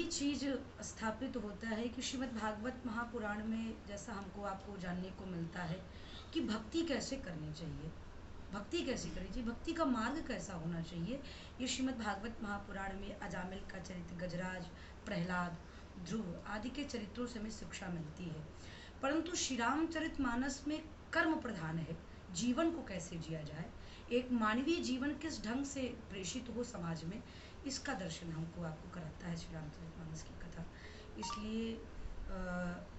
चीज़ स्थापित होता है कि श्रीमद् भागवत महापुराण में जैसा हमको आपको जानने को मिलता है कि भक्ति कैसे करनी चाहिए, भक्ति कैसे करनी चाहिए, भक्ति का मार्ग कैसा होना चाहिए। ये श्रीमद् भागवत महापुराण में अजामिल का चरित्र, गजराज, प्रहलाद, ध्रुव आदि के चरित्रों से हमें शिक्षा मिलती है। परंतु श्री रामचरितमानस में कर्म प्रधान है, जीवन को कैसे जिया जाए, एक मानवीय जीवन किस ढंग से प्रेषित हो समाज में, इसका दर्शन हमको आपको कराता है श्री रामचरितमानस की कथा। इसलिए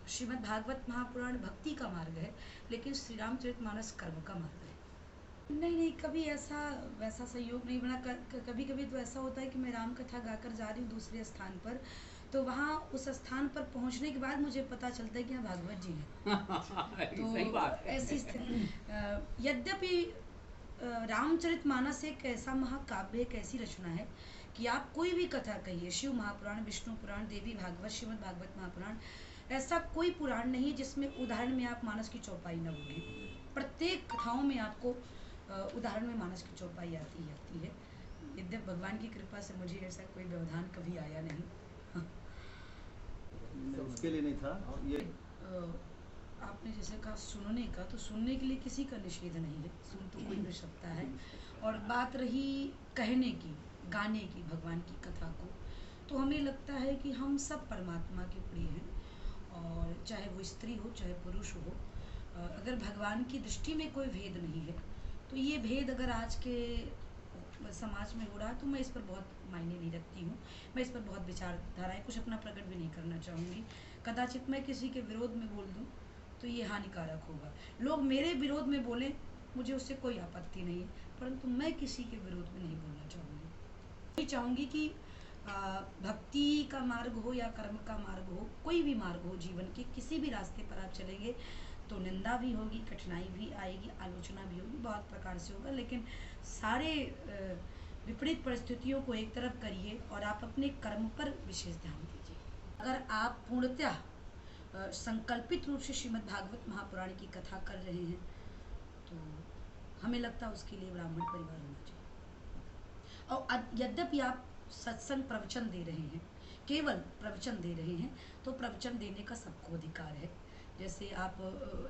श्रीमद् भागवत महापुराण भक्ति का मार्ग है, लेकिन श्री रामचरितमानस कर्म का मार्ग है। नहीं, कभी ऐसा वैसा संयोग नहीं बना। कभी कभी तो ऐसा होता है कि मैं राम कथा गाकर जा रही हूँ दूसरे स्थान पर, तो वहाँ उस स्थान पर पहुँचने के बाद मुझे पता चलता है कि यहाँ भागवत जी हैं। तो सही बात है। ऐसी स्थिति, यद्यपि रामचरितमानस एक ऐसा महाकाव्य, एक ऐसी रचना है कि आप कोई भी कथा कहिए, शिव महापुराण, विष्णु पुराण, देवी भागवत, श्रीमद् भागवत महापुराण, ऐसा कोई पुराण नहीं जिसमें उदाहरण में आप मानस की चौपाई न होगी। प्रत्येक कथाओं में आपको उदाहरण में मानस की चौपाई आती है। यद्यप भगवान की कृपा से मुझे ऐसा कोई व्यवधान कभी आया नहीं। उसके लिए नहीं था ये। आपने जैसे कहा सुनने का, तो सुनने के लिए किसी का निषेध नहीं है, सुन तो कोई भी सकता है। और बात रही कहने की, गाने की भगवान की कथा को, तो हमें लगता है कि हम सब परमात्मा के प्रिय हैं, और चाहे वो स्त्री हो चाहे पुरुष हो, अगर भगवान की दृष्टि में कोई भेद नहीं है, तो ये भेद अगर आज के समाज में हो रहा है तो मैं इस पर बहुत मायने नहीं रखती हूँ। मैं इस पर बहुत विचारधाराएं कुछ अपना प्रकट भी नहीं करना चाहूँगी। कदाचित मैं किसी के विरोध में बोल दूँ तो ये हानिकारक होगा। लोग मेरे विरोध में बोलें, मुझे उससे कोई आपत्ति नहीं है, परंतु मैं किसी के विरोध में नहीं बोलना चाहूँगी। मैं चाहूँगी कि भक्ति का मार्ग हो या कर्म का मार्ग हो, कोई भी मार्ग हो, जीवन के किसी भी रास्ते पर आप चलेंगे तो निंदा भी होगी, कठिनाई भी आएगी, आलोचना भी होगी, बहुत प्रकार से होगा, लेकिन सारे विपरीत परिस्थितियों को एक तरफ करिए और आप अपने कर्म पर विशेष ध्यान दीजिए। अगर आप पूर्णतः संकल्पित रूप से श्रीमद् भागवत महापुराण की कथा कर रहे हैं तो हमें लगता है उसके लिए ब्राह्मण परिवार होना चाहिए। और यद्यपि आप सत्संग प्रवचन दे रहे हैं, केवल प्रवचन दे रहे हैं, तो प्रवचन देने का सबको अधिकार है। जैसे आप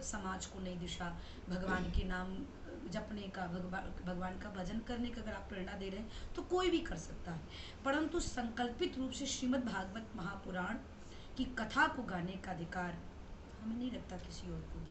समाज को नई दिशा, भगवान के नाम जपने का, भगवान का भजन करने का अगर आप प्रेरणा दे रहे हैं तो कोई भी कर सकता है, परंतु संकल्पित रूप से श्रीमद् भागवत महापुराण की कथा को गाने का अधिकार हमें नहीं लगता किसी और को।